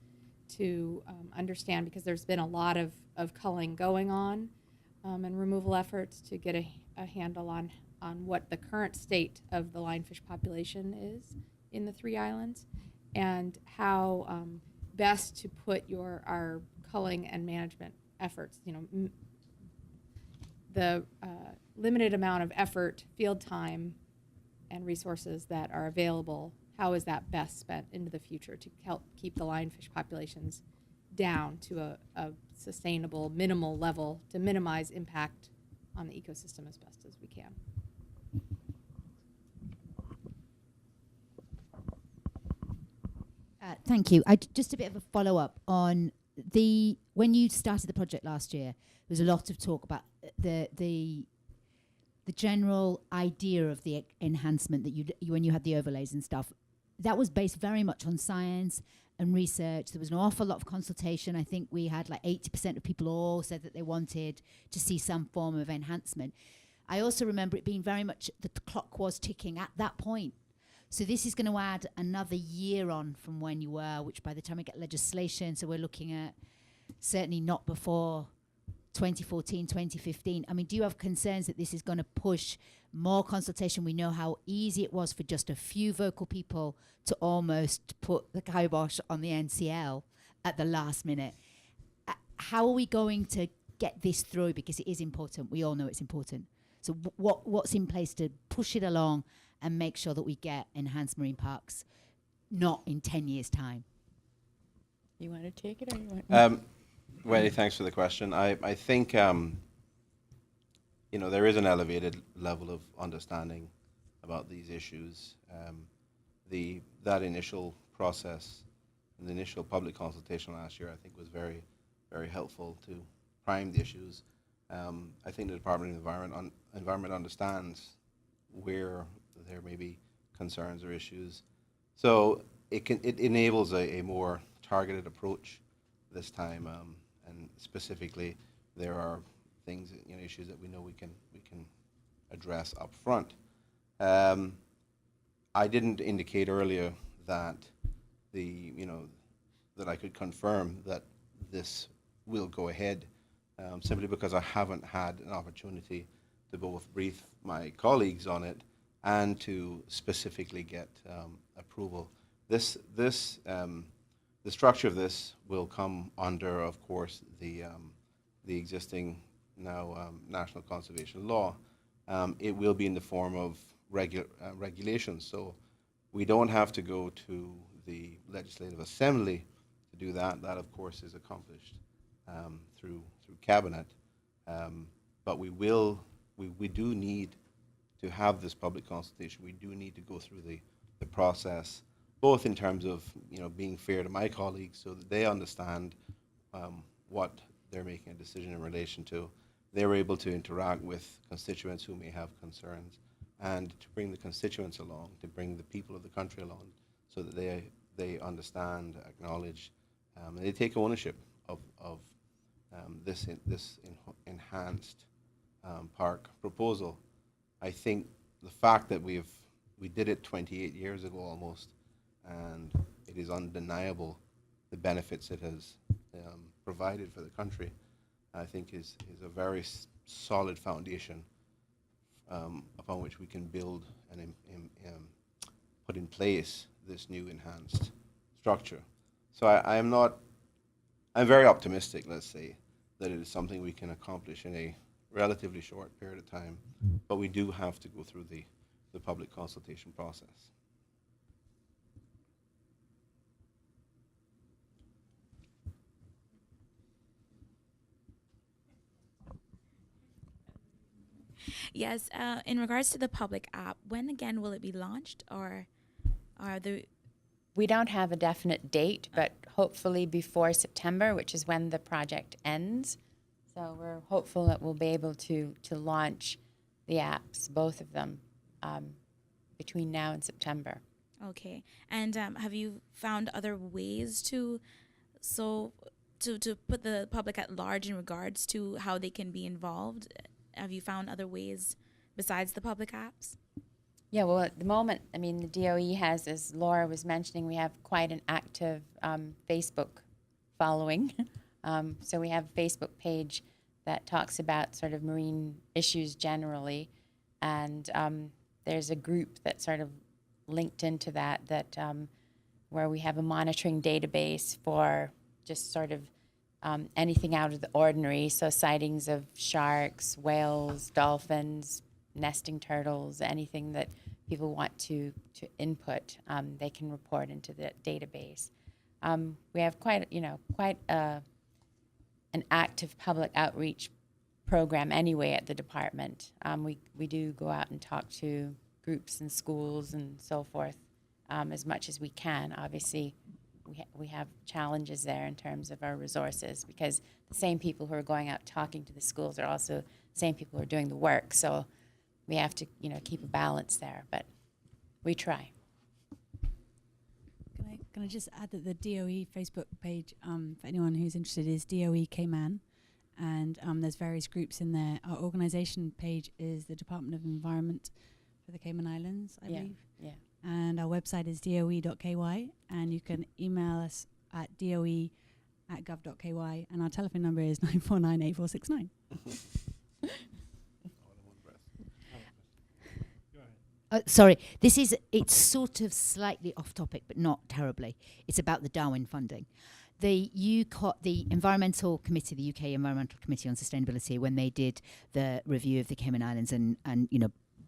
to understand, because there's been a lot of culling going on and removal efforts to get a handle on what the current state of the lionfish population is in the 3 islands, and how best to put our culling and management efforts, the limited amount of effort, field time, and resources that are available, how is that best spent into the future to help keep the lionfish populations down to a sustainable, minimal level to minimize impact on the ecosystem as best as we can. Thank you. Just a bit of a follow-up on when you started the project last year, there was a lot of talk about the general idea of the enhancement that when you had the overlays and stuff. That was based very much on science and research. There was an awful lot of consultation. I think we had like 80% of people all said that they wanted to see some form of enhancement. I also remember it being very much that the clock was ticking at that point. So this is going to add another year on from when you were, which by the time we get legislation, so we're looking at certainly not before 2014, 2015. I mean, do you have concerns that this is going to push more consultation? We know how easy it was for just a few vocal people to almost put the kibosh on the NCL at the last minute. How are we going to get this through? Because it is important. We all know it's important. So what's in place to push it along and make sure that we get enhanced marine parks not in 10 years' time? You want to take it or you want Wendy, thanks for the question. I think there is an elevated level of understanding about these issues. That initial process, the initial public consultation last year, I think was very, very helpful to prime the issues. I think the Department of Environment understands where there may be concerns or issues. So it enables a more targeted approach this time, and specifically there are things, issues that we know we can address up front. I didn't indicate earlier that that I could confirm that this will go ahead, simply because I haven't had an opportunity to both brief my colleagues on it and to specifically get approval. The structure of this will come under, of course, the existing now national conservation law. It will be in the form of regulations, so we don't have to go to the Legislative Assembly to do that. That, of course, is accomplished through Cabinet. But we do need to have this public consultation. We do need to go through the process, both in terms of being fair to my colleagues so that they understand what they're making a decision in relation to. They're able to interact with constituents who may have concerns, and to bring the constituents along, to bring the people of the country along, so that they understand, acknowledge, and they take ownership of this enhanced park proposal. I think the fact that we did it 28 years ago almost, and it is undeniable the benefits it has provided for the country, I think is a very solid foundation upon which we can build and put in place this new enhanced structure. So I'm very optimistic, let's say, that it is something we can accomplish in a relatively short period of time, but we do have to go through the public consultation process. Yes, in regards to the public app, when again will it be launched, or are there? We don't have a definite date, but hopefully before September, which is when the project ends. So we're hopeful that we'll be able to launch the apps, both of them, between now and September. Okay, and have you found other ways to put the public at large in regards to how they can be involved? Have you found other ways besides the public apps? Yeah, well, at the moment, I mean, the DOE has, as Laura was mentioning, we have quite an active Facebook following. So we have a Facebook page that talks about sort of marine issues generally, and there's a group that sort of linked into that where we have a monitoring database for just sort of anything out of the ordinary, so sightings of sharks, whales, dolphins, nesting turtles, anything that people want to input, they can report into the database. We have quite an active public outreach program anyway at the department. We do go out and talk to groups and schools and so forth as much as we can. Obviously, we have challenges there in terms of our resources, because the same people who are going out talking to the schools are also the same people who are doing the work. So we have to, keep a balance there, but we try. Can I just add that the DOE Facebook page, for anyone who's interested, is DOE Cayman, and there's various groups in there. Our organisation page is the Department of Environment for the Cayman Islands, I believe. Yeah. And our website is doe.ky, and you can email us at doe@gov.ky, and our telephone number is 949-8469. Sorry, it's sort of slightly off topic, but not terribly. It's about the Darwin funding. The Environmental Committee, the UK Environmental Committee on Sustainability, when they did the review of the Cayman Islands and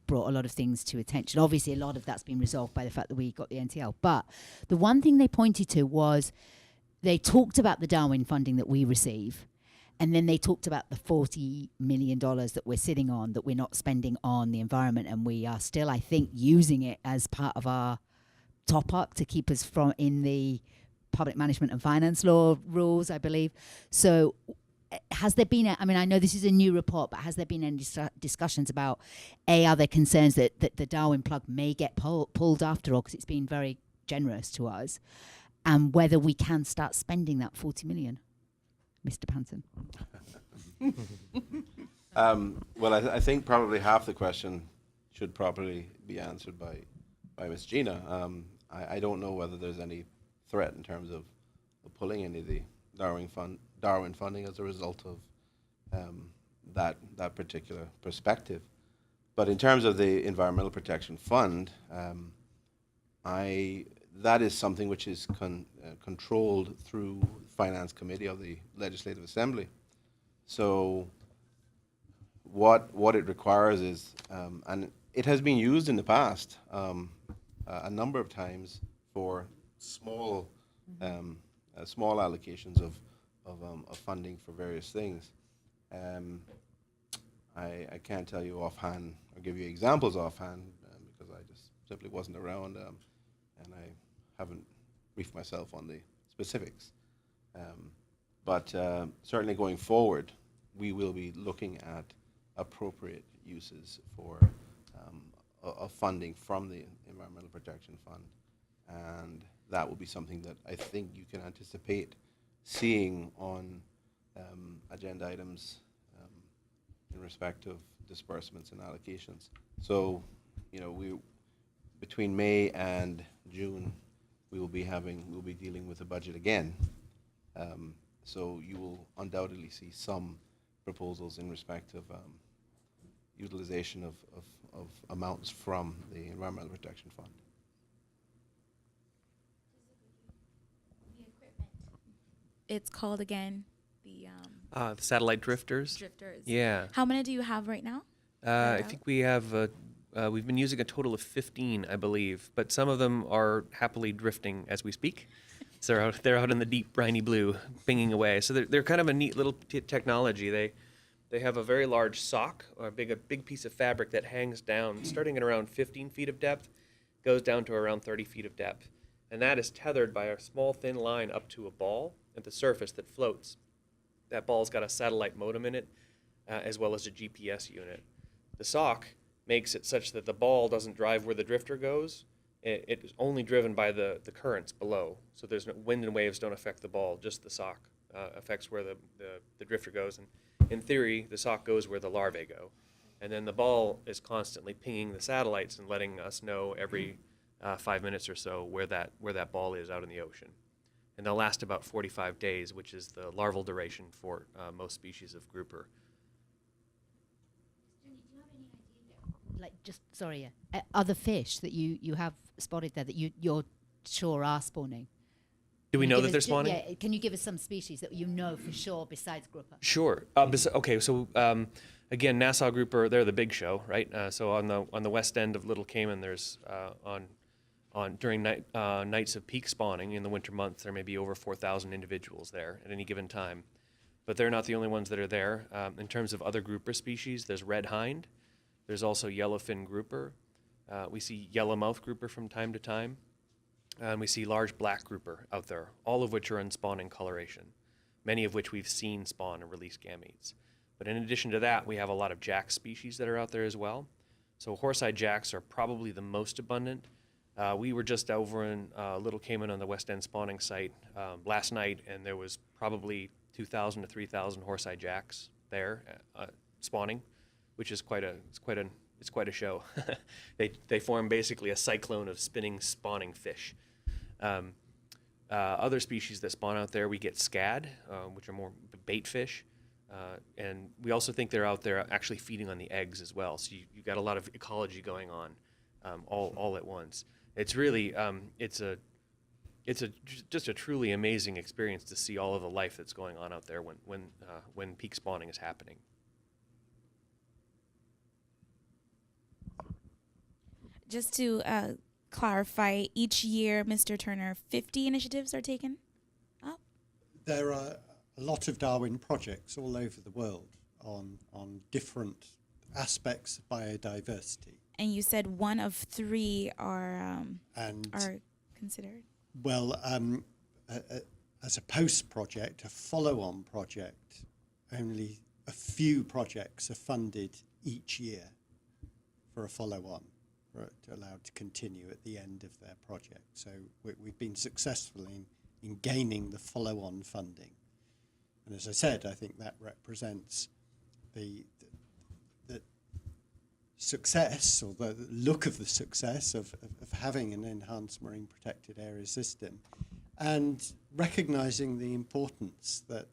brought a lot of things to attention. Obviously, a lot of that's been resolved by the fact that we got the NTL. But the one thing they pointed to was they talked about the Darwin funding that we receive, and then they talked about the $40 million that we're sitting on, that we're not spending on the environment, and we are still, I think, using it as part of our top-up to keep us from in the public management and finance law rules, I believe. So has there been, I know this is a new report, but has there been any discussions about, are there concerns that the Darwin plug may get pulled after all, because it's been very generous to us, and whether we can start spending that 40 million? Mr. Panton. Well, I think probably half the question should probably be answered by Ms. Gina. I don't know whether there's any threat in terms of pulling any of the Darwin funding as a result of that particular perspective. But in terms of the Environmental Protection Fund, that is something which is controlled through the Finance Committee of the Legislative Assembly. So what it requires is, and it has been used in the past a number of times for small allocations of funding for various things. I can't tell you offhand or give you examples offhand because I just simply wasn't around, and I haven't briefed myself on the specifics. But certainly going forward, we will be looking at appropriate uses for of funding from the Environmental Protection Fund, and that will be something that I think you can anticipate seeing on agenda items in respect of disbursements and allocations. So, between May and June, we'll be dealing with the budget again. So you will undoubtedly see some proposals in respect of utilization of amounts from the Environmental Protection Fund. It's called again the satellite drifters. drifters. Yeah. How many do you have right now? I think we have, we've been using a total of 15, I believe, but some of them are happily drifting as we speak. So they're out in the deep briny blue, pinging away. So they're kind of a neat little technology. They have a very large sock, or a big piece of fabric that hangs down, starting at around 15 feet of depth, goes down to around 30 feet of depth. And that is tethered by a small thin line up to a ball at the surface that floats. That ball's got a satellite modem in it, as well as a GPS unit. The sock makes it such that the ball doesn't drive where the drifter goes. It is only driven by the currents below. So there's no wind and waves don't affect the ball, just the sock affects where the drifter goes. And in theory, the sock goes where the larvae go. And then the ball is constantly pinging the satellites and letting us know every 5 minutes or so where that ball is out in the ocean. And they'll last about 45 days, which is the larval duration for most species of grouper. Like, just sorry, other fish that you have spotted there that you're sure are spawning? Do we Can you know give that us they're spawning? Yeah, can you give us some species that you know for sure besides grouper? Sure. Okay, so again, Nassau grouper, they're the big show, right? So on the west end of Little Cayman, there's during nights of peak spawning in the winter months, there may be over 4,000 individuals there at any given time. But they're not the only ones that are there. In terms of other grouper species, there's red hind. There's also yellowfin grouper. We see yellowmouth grouper from time to time. And we see large black grouper out there, all of which are in spawning coloration, many of which we've seen spawn and release gametes. But in addition to that, we have a lot of jack species that are out there as well. So horse-eyed jacks are probably the most abundant. We were just over in Little Cayman on the West End spawning site last night, and there was probably 2,000 to 3,000 horse-eyed jacks there spawning, which is quite a show. They form basically a cyclone of spinning, spawning fish. Other species that spawn out there, we get scad, which are more bait fish. And we also think they're out there actually feeding on the eggs as well. So you've got a lot of ecology going on all at once. It's really, just a truly amazing experience to see all of the life that's going on out there when peak spawning is happening. Just to clarify, each year, Mr. Turner, 50 initiatives are taken up? There are a lot of Darwin projects all over the world on different aspects of biodiversity. And you said one of 3 are considered? Well, as a post-project, a follow-on project, only a few projects are funded each year for a follow-on, to allowed to continue at the end of their project. So we've been successful in gaining the follow-on funding. And as I said, I think that represents the success, or the look of the success of having an enhanced marine protected area system, and recognizing the importance that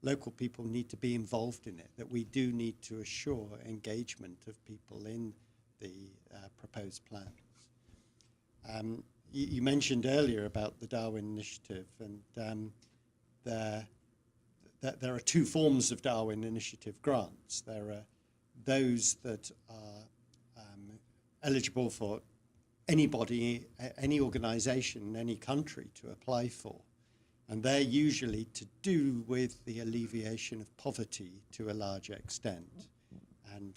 local people need to be involved in it, that we do need to assure engagement of people in the proposed plans. You mentioned earlier about the Darwin Initiative, and there are 2 forms of Darwin Initiative grants. There are those that are eligible for anybody, any organization, any country to apply for. And they're usually to do with the alleviation of poverty to a large extent, and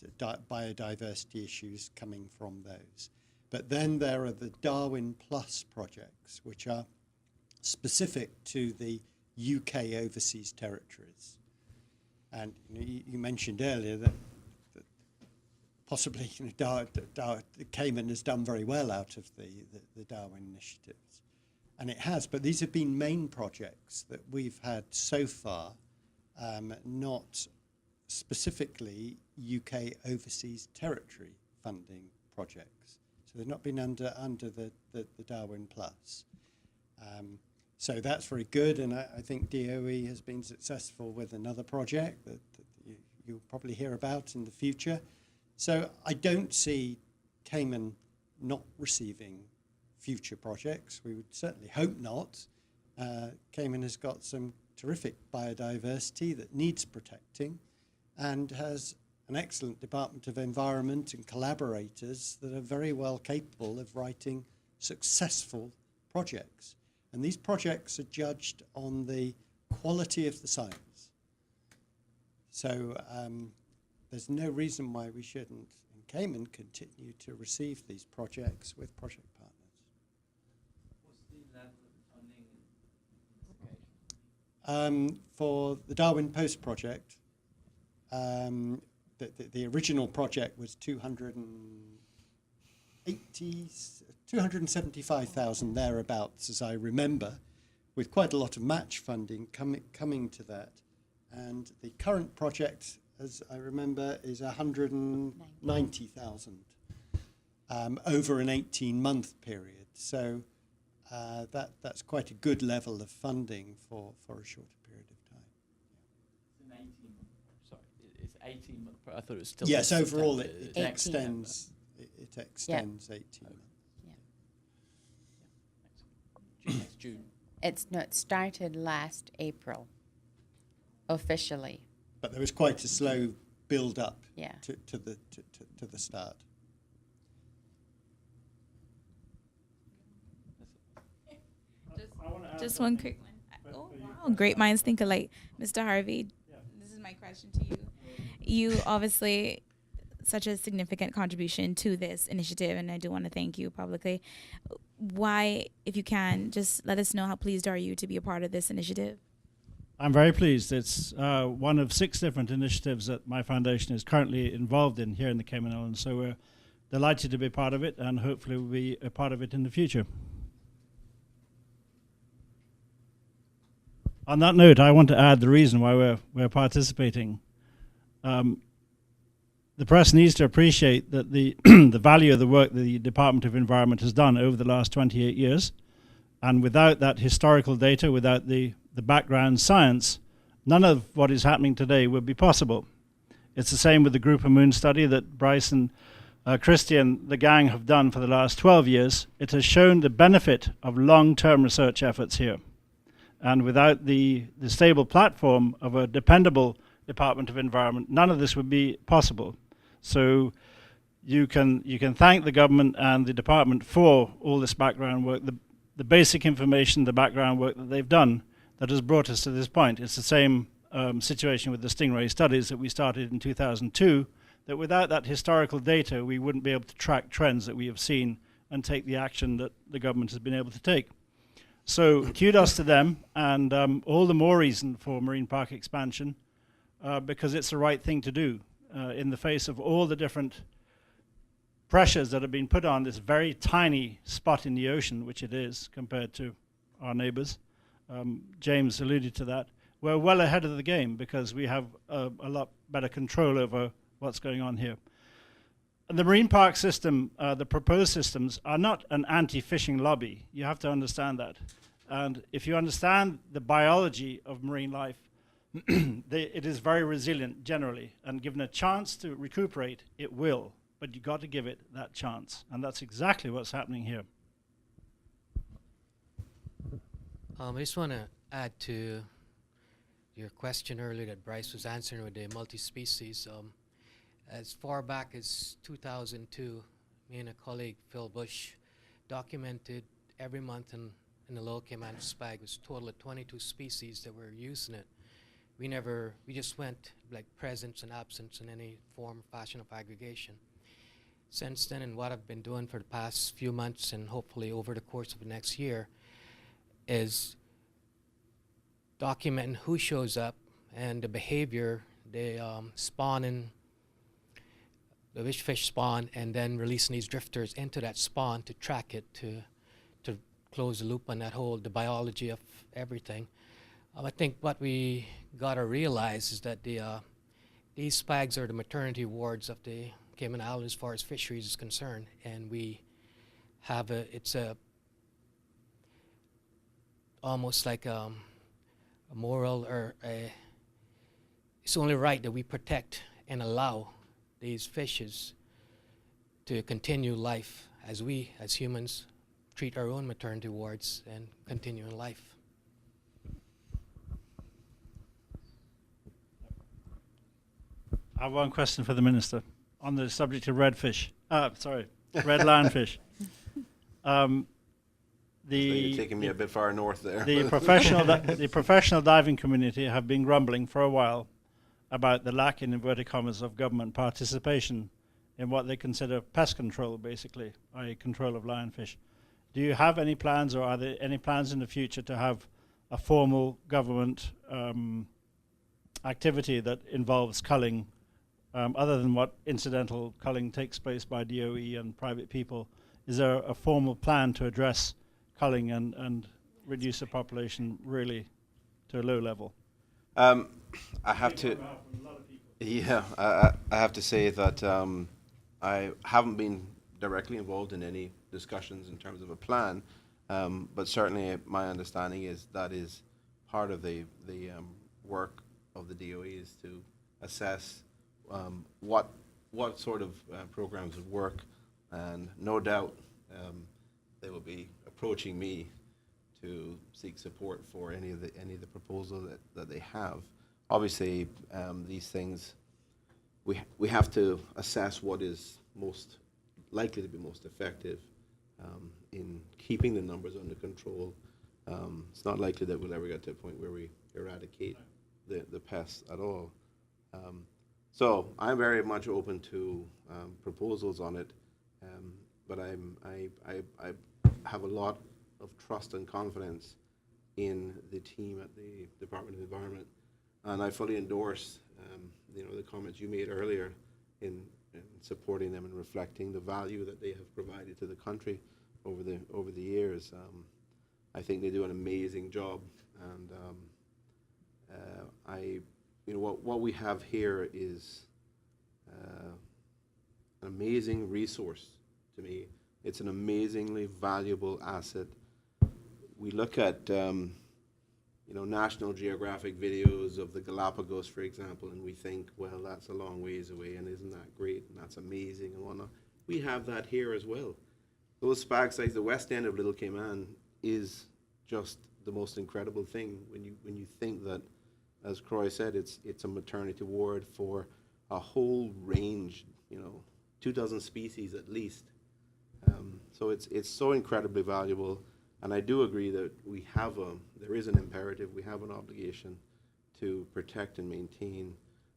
biodiversity issues coming from those. But then there are the Darwin Plus projects, which are specific to the UK overseas territories. And you mentioned earlier that possibly Cayman has done very well out of the Darwin initiatives. And it has, but these have been main projects that we've had so far, not specifically UK overseas territory funding projects. So they've not been under the Darwin Plus. So that's very good, and I think DOE has been successful with another project that you'll probably hear about in the future. So I don't see Cayman not receiving future projects. We would certainly hope not. Cayman has got some terrific biodiversity that needs protecting, and has an excellent Department of Environment and collaborators that are very well capable of writing successful projects. And these projects are judged on the quality of the science. So there's no reason why we shouldn't, in Cayman, continue to receive these projects with project partners. What's the level of funding? For the Darwin Post project, the original project was 275,000 thereabouts, as I remember, with quite a lot of match funding coming to that. And the current project, as I remember, is 190,000 over an 18-month period. So that's quite a good level of funding for a shorter period of time. It's an 18. Sorry, it's 18 months. I thought it was still. Yes, this overall September. it extends. It extends 18 months. Next June. It started last April, officially. But there was quite a slow build up Yeah. to the start. Just one quick one. Oh, wow. Great minds think alike. Mr. Harvey, this is my question to you. You obviously such a significant contribution to this initiative, and I do want to thank you publicly. Why, if you can, just let us know how pleased are you to be a part of this initiative? I'm very pleased. It's one of 6 different initiatives that my foundation is currently involved in here in the Cayman Islands. So we're delighted to be part of it, and hopefully we'll be a part of it in the future. On that note, I want to add the reason why we're participating. The press needs to appreciate that the the value of the work that the Department of Environment has done over the last 28 years, and without that historical data, without the background science, none of what is happening today would be possible. It's the same with the Grouper Moon study that Bryce and Christy and the gang have done for the last 12 years. It has shown the benefit of long-term research efforts here. And without the stable platform of a dependable Department of Environment, none of this would be possible. So you can thank the government and the department for all this background work, the basic information, the background work that they've done that has brought us to this point. It's the same situation with the Stingray studies that we started in 2002, that without that historical data, we wouldn't be able to track trends that we have seen and take the action that the government has been able to take. So kudos to them, and all the more reason for marine park expansion, because it's the right thing to do in the face of all the different pressures that have been put on this very tiny spot in the ocean, which it is compared to our neighbors. James alluded to that. We're well ahead of the game because we have a lot better control over what's going on here. And the marine park system, the proposed systems, are not an anti-fishing lobby. You have to understand that. And if you understand the biology of marine life, it is very resilient generally, and given a chance to recuperate, it will. But you've got to give it that chance, and that's exactly what's happening here. I just want to add to your question earlier that Bryce was answering with the multi-species. As far back as 2002, me and a colleague, Phil Bush, documented every month in the Lower Cayman Spag was a total of 22 species that were using it. We just went like presence and absence in any form, fashion of aggregation. Since then, and what I've been doing for the past few months and hopefully over the course of the next year is documenting who shows up and the behavior, they spawn in, the which fish spawn, and then releasing these drifters into that spawn to track it, to close the loop on that whole, the biology of everything. I think what we gotta realize is that these spags are the maternity wards of the Cayman Islands as far as fisheries is concerned, and we have it's almost like a moral, or it's only right that we protect and allow these fishes to continue life as we, as humans, treat our own maternity wards and continue in life. I have one question for the Minister on the subject of red lionfish. You're taking me a bit far north there. The professional diving community have been grumbling for a while about the lack, in inverted commas, of government participation in what they consider pest control, basically, i.e. control of lionfish. Do you have any plans, or are there any plans in the future to have a formal government activity that involves culling, other than what incidental culling takes place by DOE and private people? Is there a formal plan to address culling and reduce the population really to a low level? I have to, yeah, I have to say that I haven't been directly involved in any discussions in terms of a plan, but certainly my understanding is that is part of the work of the DOE is to assess what sort of programs would work, and no doubt they will be approaching me to seek support for any of the proposals that they have. Obviously, these things we have to assess what is most likely to be most effective in keeping the numbers under control. It's not likely that we'll ever get to a point where we eradicate the pests at all. So I'm very much open to proposals on it, but I have a lot of trust and confidence in the team at the Department of Environment, and I fully endorse the comments you made earlier in supporting them and reflecting the value that they have provided to the country over the years. I think they do an amazing job, and what we have here is an amazing resource to me. It's an amazingly valuable asset. We look at National Geographic videos of the Galapagos, for example, and we think, well, that's a long ways away, and isn't that great, and that's amazing, and whatnot. We have that here as well. Those spag sites, the west end of Little Cayman, is just the most incredible thing when you think that, as Croy said, it's a maternity ward for a whole range, 24 species at least. So it's so incredibly valuable. And I do agree that there is an imperative, we have an obligation to protect and maintain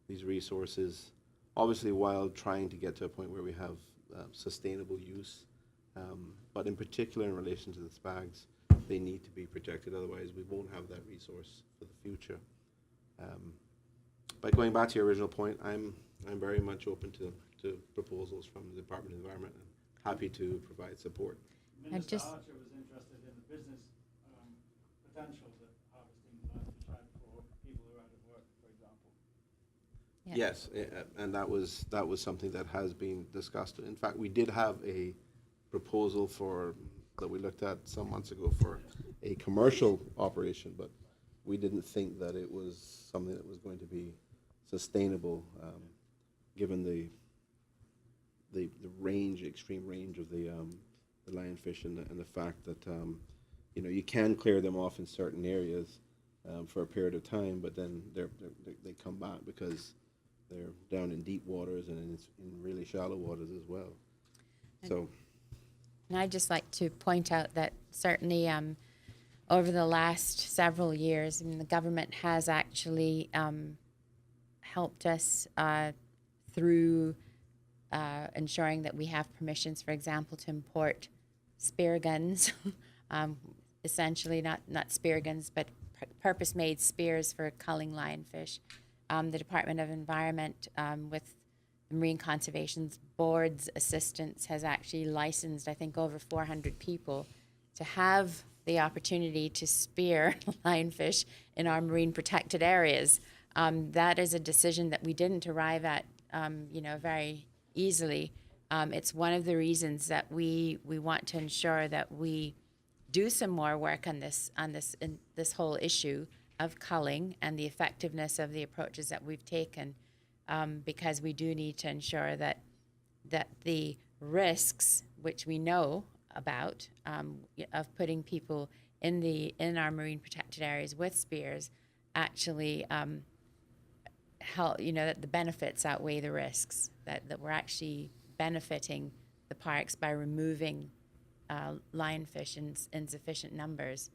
these resources, obviously while trying to get to a point where we have sustainable use. But in particular in relation to the spags, they need to be protected, otherwise we won't have that resource for the future. But going back to your original point, I'm very much open to proposals from the Department of Environment and happy to provide support. Minister Archer was interested in the business potential that harvesting lionfish had for people who are out of work, for example. Yeah. Yes, and that was something that has been discussed. In fact, we did have a proposal that we looked at some months ago for a commercial operation, but we didn't think that it was something that was going to be sustainable, given the extreme range of the lionfish and the fact that you can clear them off in certain areas for a period of time, but then they come back because they're down in deep waters and in really shallow waters as well. And I'd just like to point out that certainly over the last several years, the government has actually helped us through ensuring that we have permissions, for example, to import spear guns, essentially not spear guns, but purpose-made spears for culling lionfish. The Department of Environment, with the Marine Conservation Board's assistance, has actually licensed, I think, over 400 people to have the opportunity to spear lionfish in our marine protected areas. That is a decision that we didn't arrive at, very easily. It's one of the reasons that we want to ensure that we do some more work on this whole issue of culling and the effectiveness of the approaches that we've taken, because we do need to ensure that the risks, which we know about, of putting people in our marine protected areas with spears, actually help. That the benefits outweigh the risks. That we're actually benefiting the parks by removing lionfish in sufficient numbers.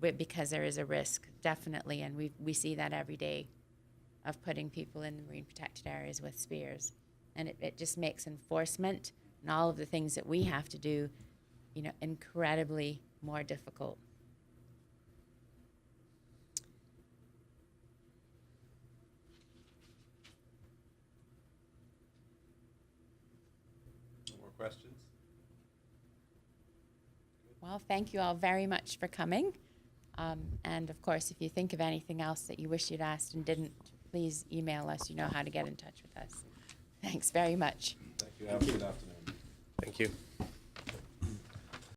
because there is a risk, definitely, and we see that every day of putting people in the marine protected areas with spears. And it just makes enforcement and all of the things that we have to do, incredibly more difficult. No more questions? Well, thank you all very much for coming. And of course, if you think of anything else that you wish you'd asked and didn't, please email us. You know how to get in touch with us. Thanks very much. Thank you. Have a good afternoon. Thank you.